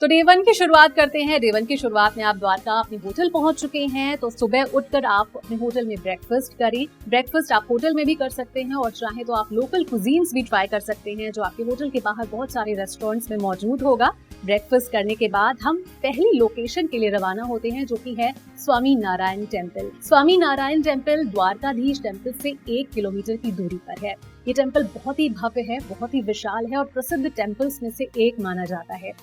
तो डे 1 की शुरुआत करते हैं। डे 1 की शुरुआत में आप द्वारका अपने होटल पहुंच चुके हैं, तो सुबह उठकर आप अपने होटल में ब्रेकफास्ट करें। ब्रेकफास्ट आप होटल में भी कर सकते हैं और चाहे तो आप लोकल कुजीन्स भी ट्राई कर सकते हैं, जो आपके होटल के बाहर बहुत सारे रेस्टोरेंट्स में मौजूद होगा। ब्रेकफास्ट करने के बाद हम पहली लोकेशन के लिए रवाना होते हैं, जो कि है Swami Narayan temple. Swami Narayan temple Dwarkadhish temple से 1 किलोमीटर की दूरी पर है। ये टेम्पल बहुत ही भव्य है, बहुत ही विशाल है और प्रसिद्ध टेम्पल्स में से एक माना जाता है।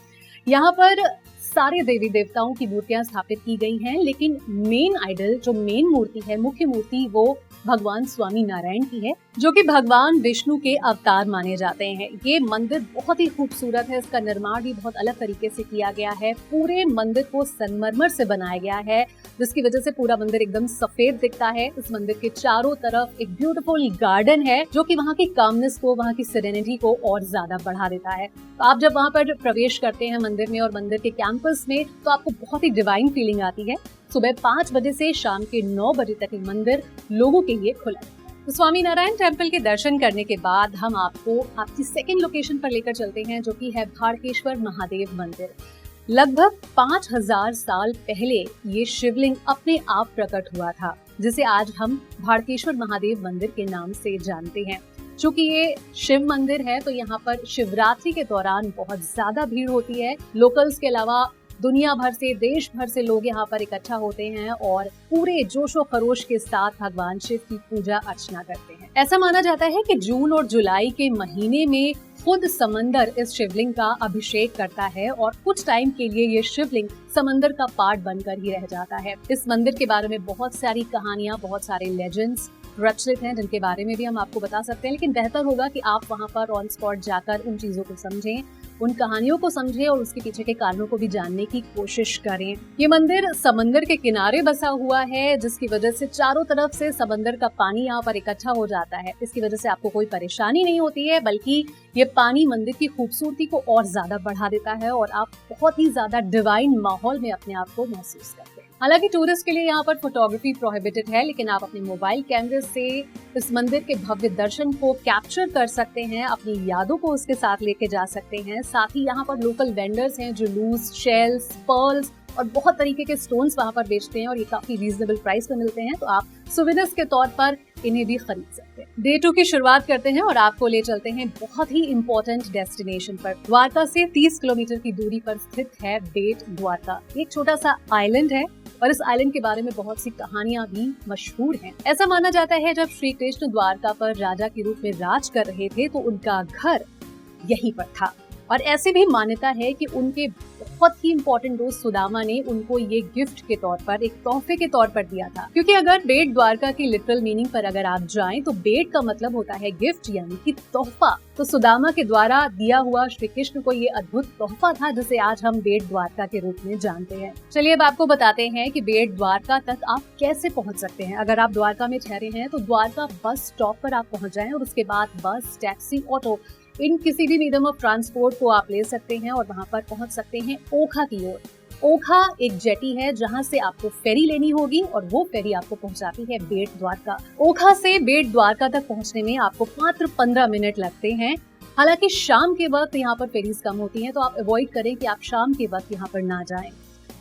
यहाँ पर सारे देवी देवताओं की मूर्तियां स्थापित की गई हैं, लेकिन मेन आइडल, जो मेन मूर्ति है, मुख्य मूर्ति, वो भगवान स्वामी नारायण की है, जो कि भगवान विष्णु के अवतार माने जाते हैं। ये मंदिर बहुत ही खूबसूरत है, इसका निर्माण भी बहुत अलग तरीके से किया गया है। पूरे मंदिर को संगमरमर से बनाया गया है, जिसकी वजह से पूरा मंदिर एकदम सफेद दिखता है। इस मंदिर के चारों तरफ एक ब्यूटीफुल गार्डन है, जो कि वहाँ की कामनेस को, वहाँ की सेरेनिटी को और ज्यादा बढ़ा देता है। तो आप जब वहाँ पर प्रवेश करते हैं मंदिर में और मंदिर के कैंपस में, तो आपको बहुत ही डिवाइन फीलिंग आती है। सुबह 5 बजे से शाम के 9 बजे तक ये मंदिर लोगों के लिए खुला है। तो स्वामी नारायण टेम्पल के दर्शन करने के बाद हम आपको आपकी सेकेंड लोकेशन पर लेकर चलते हैं, जो कि है भाड़केश्वर महादेव मंदिर। लगभग 5000 साल पहले ये शिवलिंग अपने आप प्रकट हुआ था, जिसे आज हम भाड़केश्वर महादेव मंदिर के नाम से जानते हैं। चूंकि ये शिव मंदिर है, तो यहाँ पर शिवरात्रि के दौरान बहुत ज्यादा भीड़ होती है। लोकल्स के अलावा दुनिया भर से, देश भर से लोग यहाँ पर इकट्ठा होते हैं और पूरे जोशो खरोश के साथ भगवान शिव की पूजा अर्चना करते हैं। ऐसा माना जाता है कि जून और जुलाई के महीने में खुद समंदर इस शिवलिंग का अभिषेक करता है और कुछ टाइम के लिए ये शिवलिंग समंदर का पार्ट बनकर ही रह जाता है। इस मंदिर के बारे में बहुत सारी कहानियां, बहुत सारे लेजेंड्स प्रचलित हैं, जिनके बारे में भी हम आपको बता सकते हैं, लेकिन बेहतर होगा कि आप वहां पर ऑन स्पॉट जाकर उन चीजों को समझें, उन कहानियों को समझें और उसके पीछे के कारणों को भी जानने की कोशिश करें। ये मंदिर समंदर के किनारे बसा हुआ है, जिसकी वजह से चारों तरफ से समंदर का पानी यहाँ पर इकट्ठा हो जाता है। इसकी वजह से आपको कोई परेशानी नहीं होती है, बल्कि ये पानी मंदिर की खूबसूरती को और ज्यादा बढ़ा देता है और आप बहुत ही ज्यादा डिवाइन माहौल में अपने आप को महसूस करते हैं। हालांकि टूरिस्ट के लिए यहाँ पर फोटोग्राफी प्रोहिबिटेड है, लेकिन आप अपने मोबाइल कैमरे से इस मंदिर के भव्य दर्शन को कैप्चर कर सकते हैं, अपनी यादों को उसके साथ लेके जा सकते हैं। साथ ही यहाँ पर लोकल वेंडर्स हैं जो लूज, शेल्स, पर्ल्स और बहुत तरीके के स्टोन्स वहाँ पर बेचते हैं और ये काफी रीजनेबल प्राइस पे मिलते हैं, तो आप सुविधास के तौर पर इन्हें भी खरीद सकते हैं। डे 2 की शुरुआत करते हैं और आपको ले चलते हैं बहुत ही इम्पोर्टेंट डेस्टिनेशन पर। द्वारका से 30 किलोमीटर की दूरी पर स्थित है बेट द्वारका। एक छोटा सा आइलैंड है और इस आइलैंड के बारे में बहुत सी कहानियां भी मशहूर हैं। ऐसा माना जाता है जब श्री कृष्ण द्वारका पर राजा के रूप में राज कर रहे थे, तो उनका घर यहीं पर था और ऐसे भी मान्यता है कि उनके बहुत ही इम्पोर्टेंट दोस्त सुदामा ने उनको ये गिफ्ट के तौर पर, एक तोहफे के तौर पर दिया था। क्योंकि अगर बेट द्वारका की लिटरल मीनिंग पर अगर आप जाएं, तो बेट का मतलब होता है गिफ्ट, यानी कि तोहफा। तो सुदामा के द्वारा दिया हुआ श्री कृष्ण को ये अद्भुत तोहफा था, जिसे आज हम बेट द्वारका के रूप में जानते हैं। चलिए अब आपको बताते हैं कि बेट द्वारका तक आप कैसे पहुँच सकते हैं। अगर आप द्वारका में ठहरे हैं, तो द्वारका बस स्टॉप पर आप पहुँच जाएं और उसके बाद बस, टैक्सी, ऑटो, इन किसी भी मीडियम ऑफ ट्रांसपोर्ट को आप ले सकते हैं और वहां पर पहुंच सकते हैं ओखा की ओर। ओखा एक जेटी है जहां से आपको फेरी लेनी होगी और वो फेरी आपको पहुंचाती है बेट द्वारका। ओखा से बेट द्वारका तक पहुंचने में आपको मात्र 15 मिनट लगते हैं। हालांकि शाम के वक्त यहाँ पर फेरीज कम होती हैं, तो आप अवॉइड करें कि आप शाम के वक्त यहाँ पर ना जाएं।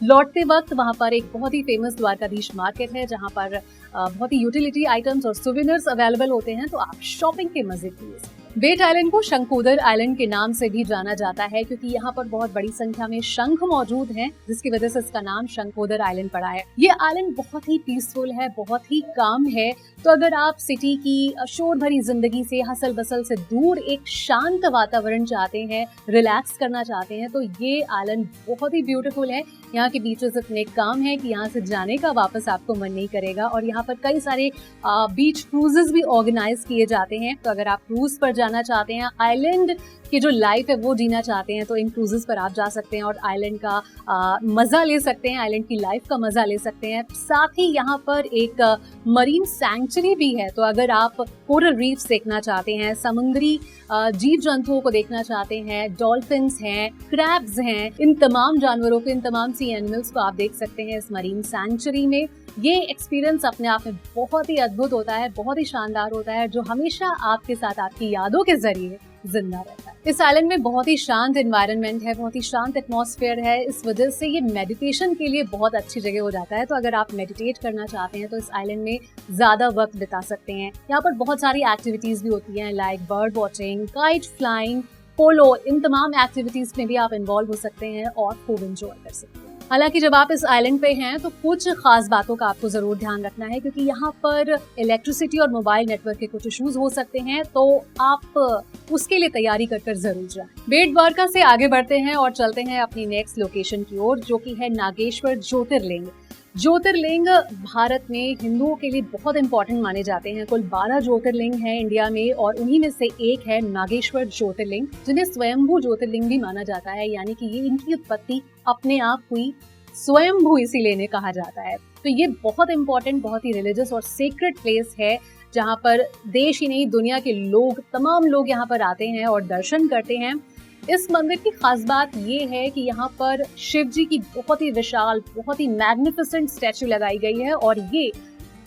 लौटते वक्त वहाँ पर एक बहुत ही फेमस द्वारकाधीश मार्केट है, जहाँ पर बहुत ही यूटिलिटी आइटम्स और सुवेनियर्स अवेलेबल होते हैं, तो आप शॉपिंग के मजे लीजिए। बेट आइलैंड को शंखोदर आइलैंड के नाम से भी जाना जाता है, क्योंकि यहाँ पर बहुत बड़ी संख्या में शंख मौजूद हैं, जिसकी वजह से इसका नाम शंखोदर आइलैंड पड़ा है। ये आइलैंड बहुत ही पीसफुल है, बहुत ही काम है। तो अगर आप सिटी की शोर भरी जिंदगी से, हसल बसल से दूर एक शांत वातावरण चाहते हैं, रिलैक्स करना चाहते हैं, तो ये आइलैंड बहुत ही ब्यूटीफुल है। यहाँ के बीचेस इतने काम है कि यहाँ से जाने का वापस आपको मन नहीं करेगा और यहाँ पर कई सारे बीच क्रूजेस भी ऑर्गेनाइज किए जाते हैं। तो अगर आप क्रूज पर जाना चाहते हैं, आइलैंड की जो लाइफ है वो जीना चाहते हैं, तो इन क्रूजेस पर आप जा सकते हैं और आइलैंड का मजा ले सकते हैं, आइलैंड की लाइफ का मजा ले सकते हैं। साथ ही यहाँ पर एक मरीन सैंक्चुरी भी है, तो अगर आप कोरल रीफ्स देखना चाहते हैं, समुद्री जीव जंतुओं को देखना चाहते हैं, डॉल्फिन्स हैं, क्रैब्स हैं, इन तमाम जानवरों को, इन तमाम सी एनिमल्स को आप देख सकते हैं इस मरीन सैंक्चुरी में। ये एक्सपीरियंस अपने आप में बहुत ही अद्भुत होता है, बहुत ही शानदार होता है, जो हमेशा आपके साथ आपकी यादों के जरिए जिंदा रहता है। इस आइलैंड में बहुत ही शांत एनवायरनमेंट है, बहुत ही शांत एटमॉस्फेयर है, इस वजह से ये मेडिटेशन के लिए बहुत अच्छी जगह हो जाता है। तो अगर आप मेडिटेट करना चाहते हैं तो इस आइलैंड में ज्यादा वक्त बिता सकते हैं। यहाँ पर बहुत सारी एक्टिविटीज भी होती हैं, like bird watching, kite flying, polo, इन तमाम एक्टिविटीज में भी आप इन्वॉल्व हो सकते हैं और खूब एंजॉय कर सकते हैं। हालांकि जब आप इस आइलैंड पे हैं तो कुछ खास बातों का आपको जरूर ध्यान रखना है, क्योंकि यहाँ पर इलेक्ट्रिसिटी और मोबाइल नेटवर्क के कुछ इश्यूज हो सकते हैं, तो आप उसके लिए तैयारी कर जरूर जाएं। बेट द्वारका से आगे बढ़ते हैं और चलते हैं अपनी नेक्स्ट लोकेशन की ओर, जो कि है नागेश्वर ज्योतिर्लिंग। ज्योतिर्लिंग भारत में हिंदुओं के लिए बहुत इंपॉर्टेंट माने जाते हैं। कुल 12 ज्योतिर्लिंग हैं इंडिया में और उन्हीं में से एक है नागेश्वर ज्योतिर्लिंग, जिन्हें स्वयंभू ज्योतिर्लिंग भी माना जाता है, यानी कि ये इनकी उत्पत्ति अपने आप हुई, स्वयंभू इसीलिए इन्हें कहा जाता है। तो ये बहुत इंपॉर्टेंट, बहुत ही रिलीजियस और सेक्रेट प्लेस है, जहाँ पर देश ही नहीं दुनिया के लोग, तमाम लोग यहाँ पर आते हैं और दर्शन करते हैं। इस मंदिर की खास बात ये है कि यहाँ पर शिव जी की बहुत ही विशाल, बहुत ही मैग्निफिसेंट स्टैचू लगाई गई है और ये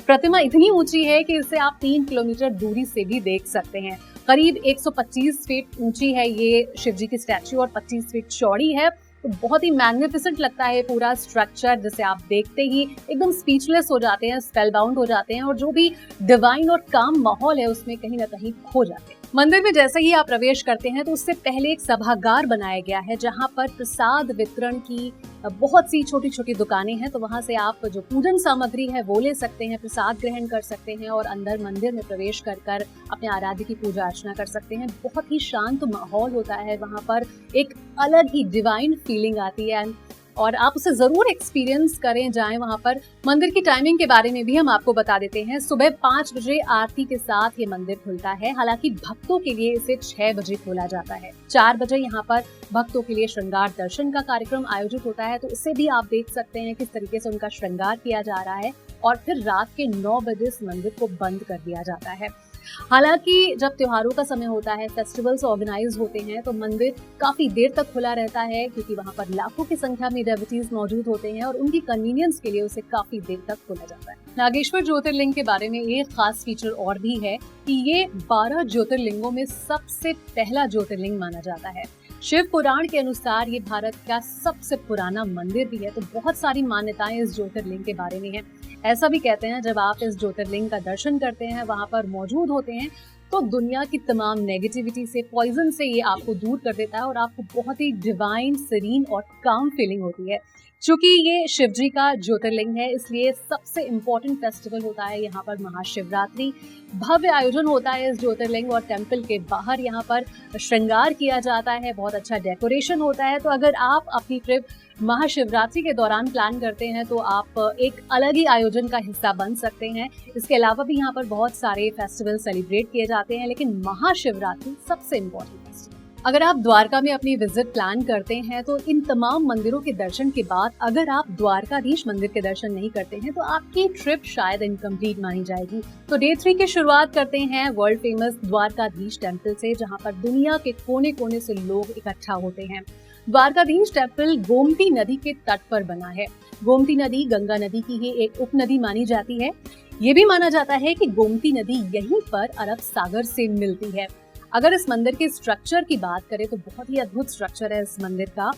प्रतिमा इतनी ऊंची है कि इसे आप 3 किलोमीटर दूरी से भी देख सकते हैं। करीब 125 फीट ऊंची है ये शिव जी की स्टैचू और 25 फीट चौड़ी है। तो बहुत ही मैग्निफिसेंट लगता है पूरा स्ट्रक्चर, जिसे आप देखते ही एकदम स्पीचलेस हो जाते हैं, स्पेलबाउंड हो जाते हैं और जो भी डिवाइन और काम माहौल है उसमें कहीं ना कहीं खो जाते हैं। मंदिर में जैसे ही आप प्रवेश करते हैं तो उससे पहले एक सभागार बनाया गया है, जहां पर प्रसाद वितरण की बहुत सी छोटी छोटी दुकानें हैं। तो वहां से आप जो पूजन सामग्री है वो ले सकते हैं, प्रसाद ग्रहण कर सकते हैं और अंदर मंदिर में प्रवेश कर अपने आराध्य की पूजा अर्चना कर सकते हैं। बहुत ही शांत माहौल होता है वहां पर, एक अलग ही डिवाइन फीलिंग आती है और आप उसे जरूर एक्सपीरियंस करें, जाएं वहां पर। मंदिर की टाइमिंग के बारे में भी हम आपको बता देते हैं। सुबह 5 बजे आरती के साथ ये मंदिर खुलता है, हालांकि भक्तों के लिए इसे 6 बजे खोला जाता है। 4 बजे यहाँ पर भक्तों के लिए श्रृंगार दर्शन का कार्यक्रम आयोजित होता है, तो इसे भी आप देख सकते हैं किस तरीके से उनका श्रृंगार किया जा रहा है और फिर रात के 9 बजे इस मंदिर को बंद कर दिया जाता है। हालांकि जब त्योहारों का समय होता है, फेस्टिवल्स ऑर्गेनाइज होते हैं, तो मंदिर काफी देर तक खुला रहता है, क्योंकि वहां पर लाखों की संख्या में डेवोटीज मौजूद होते हैं और उनकी कन्वीनियंस के लिए उसे काफी देर तक खोला जाता है। नागेश्वर ज्योतिर्लिंग के बारे में एक खास फीचर और भी है कि ये 12 ज्योतिर्लिंगों में सबसे पहला ज्योतिर्लिंग माना जाता है। शिव पुराण के अनुसार ये भारत का सबसे पुराना मंदिर भी है, तो बहुत सारी मान्यताएं इस ज्योतिर्लिंग के बारे में है। ऐसा भी कहते हैं जब आप इस ज्योतिर्लिंग का दर्शन करते हैं, वहां पर मौजूद होते हैं, तो दुनिया की तमाम नेगेटिविटी से, पॉइजन से ये आपको दूर कर देता है और आपको बहुत ही डिवाइन, सीरीन और काम फीलिंग होती है। चूंकि ये शिव जी का ज्योतिर्लिंग है, इसलिए सबसे इम्पोर्टेंट फेस्टिवल होता है यहाँ पर महाशिवरात्रि। भव्य आयोजन होता है इस ज्योतिर्लिंग और टेम्पल के बाहर यहाँ पर श्रृंगार किया जाता है, बहुत अच्छा डेकोरेशन होता है। तो अगर आप अपनी ट्रिप महाशिवरात्रि के दौरान प्लान करते हैं तो आप एक अलग ही आयोजन का हिस्सा बन सकते हैं। इसके अलावा भी यहाँ पर बहुत सारे फेस्टिवल सेलिब्रेट किए जाते हैं, लेकिन महाशिवरात्रि सबसे इम्पोर्टेंट फेस्टिवल। अगर आप द्वारका में अपनी विजिट प्लान करते हैं तो इन तमाम मंदिरों के दर्शन के बाद अगर आप द्वारकाधीश मंदिर के दर्शन नहीं करते हैं तो आपकी ट्रिप शायद इनकम्प्लीट मानी जाएगी। तो डे 3 की शुरुआत करते हैं वर्ल्ड फेमस द्वारकाधीश टेम्पल से, जहाँ पर दुनिया के कोने कोने से लोग इकट्ठा होते हैं। द्वारकाधीश टेम्पल गोमती नदी के तट पर बना है। गोमती नदी गंगा नदी की ही एक उपनदी मानी जाती है। ये भी माना जाता है कि गोमती नदी यहीं पर अरब सागर से मिलती है। अगर इस मंदिर के स्ट्रक्चर की बात करें तो बहुत ही अद्भुत स्ट्रक्चर है इस मंदिर का,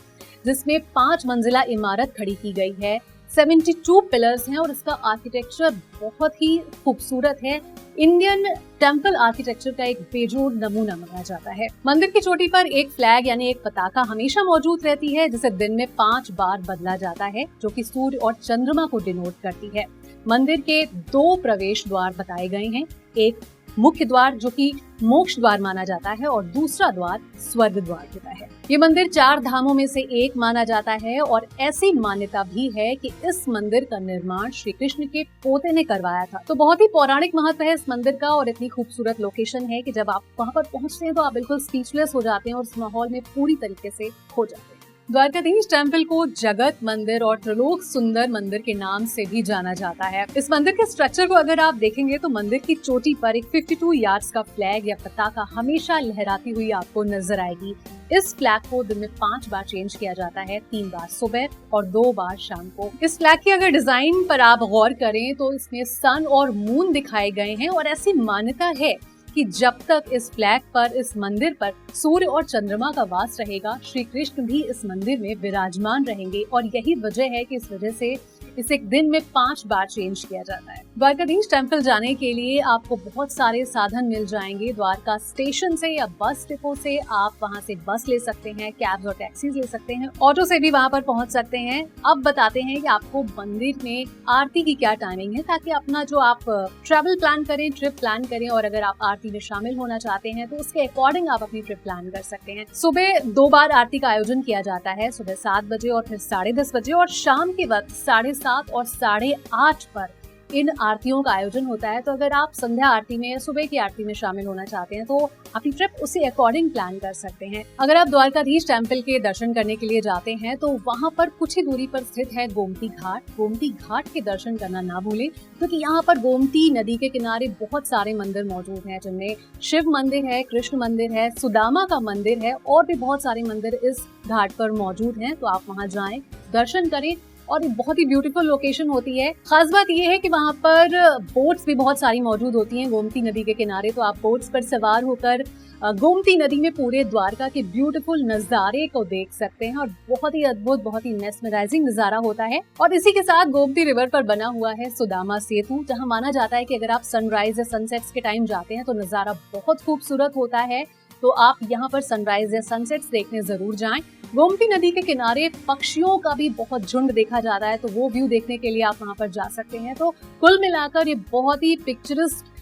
जिसमें 5 मंजिला इमारत खड़ी की गई है, 72 पिलर्स हैं और इसका आर्किटेक्चर बहुत ही खूबसूरत है। इंडियन टेम्पल आर्किटेक्चर का एक बेजोड़ नमूना माना जाता है। मंदिर की चोटी पर एक फ्लैग यानी एक पताका हमेशा मौजूद रहती है, जिसे दिन में 5 बार बदला जाता है, जो कि सूर्य और चंद्रमा को डिनोट करती है। मंदिर के 2 प्रवेश द्वार बताए गए हैं, एक मुख्य द्वार जो कि मोक्ष द्वार माना जाता है और दूसरा द्वार स्वर्ग द्वार होता है। ये मंदिर 4 धामों में से एक माना जाता है और ऐसी मान्यता भी है कि इस मंदिर का निर्माण श्री कृष्ण के पोते ने करवाया था। तो बहुत ही पौराणिक महत्व है इस मंदिर का और इतनी खूबसूरत लोकेशन है कि जब आप वहाँ पर पहुँचते हैं तो आप बिल्कुल स्पीचलेस हो जाते हैं और इस माहौल में पूरी तरीके से खो जाते हैं। द्वारकाधीश टेम्पल को जगत मंदिर और त्रिलोक सुंदर मंदिर के नाम से भी जाना जाता है। इस मंदिर के स्ट्रक्चर को अगर आप देखेंगे तो मंदिर की चोटी पर एक 52 यार्ड्स का फ्लैग या पताका हमेशा लहराती हुई आपको नजर आएगी। इस फ्लैग को दिन में 5 बार चेंज किया जाता है, 3 बार सुबह और 2 बार शाम को। इस फ्लैग की अगर डिजाइन पर आप गौर करें तो इसमें सन और मून दिखाए गए हैं और ऐसी मान्यता है कि जब तक इस फ्लैग पर, इस मंदिर पर सूर्य और चंद्रमा का वास रहेगा, श्री कृष्ण भी इस मंदिर में विराजमान रहेंगे। और यही वजह है कि इस वजह से इसे दिन में 5 बार चेंज किया जाता है। द्वारकाधीश टेम्पल जाने के लिए आपको बहुत सारे साधन मिल जाएंगे। द्वारका स्टेशन से या बस डिपो से आप वहां से बस ले सकते हैं, कैब्स और टैक्सीज ले सकते हैं, ऑटो से भी वहां पर पहुंच सकते हैं। अब बताते हैं कि आपको मंदिर में आरती की क्या टाइमिंग है, ताकि अपना जो आप ट्रैवल प्लान करें, ट्रिप प्लान करें, और अगर आप आरती में शामिल होना चाहते हैं तो उसके अकॉर्डिंग आप अपनी ट्रिप प्लान कर सकते हैं। सुबह 2 बार आरती का आयोजन किया जाता है, सुबह 7 बजे और फिर 10:30 बजे, और शाम के वक्त 7:30 और 8:30 पर इन आरतियों का आयोजन होता है। तो अगर आप संध्या आरती में या सुबह की आरती में शामिल होना चाहते हैं तो अपनी ट्रिप उसी अकॉर्डिंग प्लान कर सकते हैं। अगर आप द्वारकाधीश टेम्पल के दर्शन करने के लिए जाते हैं तो वहां पर कुछ ही दूरी पर स्थित है गोमती घाट। गोमती घाट के दर्शन करना ना भूलें, क्योंकि यहाँ पर गोमती नदी के किनारे बहुत सारे मंदिर मौजूद हैं, जिनमें शिव मंदिर है, कृष्ण मंदिर है, सुदामा का मंदिर है, और भी बहुत सारे मंदिर इस घाट पर मौजूद हैं। तो आप वहाँ जाएं, दर्शन करें, और एक बहुत ही ब्यूटीफुल लोकेशन होती है। खास बात यह है कि वहाँ पर बोट्स भी बहुत सारी मौजूद होती हैं गोमती नदी के किनारे। तो आप बोट्स पर सवार होकर गोमती नदी में पूरे द्वारका के ब्यूटीफुल नजारे को देख सकते हैं, और बहुत ही अद्भुत, बहुत ही मेस्मराइजिंग नजारा होता है। और इसी के साथ गोमती रिवर पर बना हुआ है सुदामा सेतु, जहाँ माना जाता है कि अगर आप सनराइज या सनसेट्स के टाइम जाते हैं तो नजारा बहुत खूबसूरत होता है। तो आप यहाँ पर सनराइज या सनसेट्स देखने जरूर जाएं। गोमती नदी के किनारे पक्षियों का भी बहुत झुंड देखा जाता है, तो वो व्यू देखने के लिए आप वहाँ पर जा सकते हैं। तो कुल मिलाकर ये बहुत ही पिक्चरिस्ट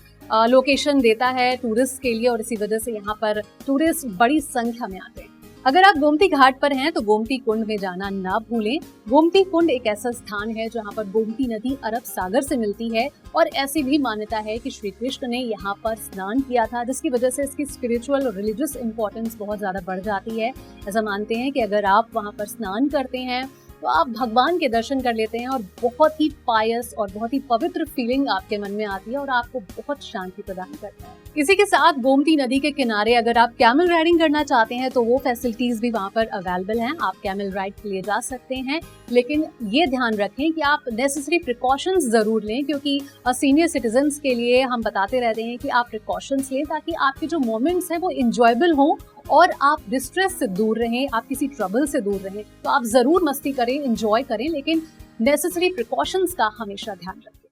लोकेशन देता है टूरिस्ट के लिए, और इसी वजह से यहाँ पर टूरिस्ट बड़ी संख्या में आते हैं। अगर आप गोमती घाट पर हैं तो गोमती कुंड में जाना ना भूलें। गोमती कुंड एक ऐसा स्थान है जहाँ पर गोमती नदी अरब सागर से मिलती है, और ऐसी भी मान्यता है कि श्री कृष्ण ने यहाँ पर स्नान किया था, जिसकी वजह से इसकी स्पिरिचुअल और रिलीजियस इंपॉर्टेंस बहुत ज्यादा बढ़ जाती है। ऐसा मानते हैं कि अगर आप वहाँ पर स्नान करते हैं तो आप भगवान के दर्शन कर लेते हैं, और बहुत ही पायस और बहुत ही पवित्र फीलिंग आपके मन में आती है, और आपको बहुत शांति प्रदान करता है। इसी के साथ गोमती नदी के किनारे अगर आप कैमल राइडिंग करना चाहते हैं तो वो फैसिलिटीज भी वहाँ पर अवेलेबल हैं। आप कैमल राइड के लिए जा सकते हैं, लेकिन ये ध्यान रखें कि आप नेसेसरी प्रिकॉशंस जरूर लें, क्योंकि सीनियर सिटीजन्स के लिए हम बताते रहते हैं कि आप प्रिकॉशंस लें, ताकि आपके जो मोमेंट्स हैं वो इंजॉयबल हों और आप डिस्ट्रेस से दूर रहें, आप किसी ट्रबल से दूर रहें। तो आप जरूर मस्ती करें, एंजॉय करें, लेकिन नेसेसरी प्रिकॉशंस का हमेशा ध्यान रखें।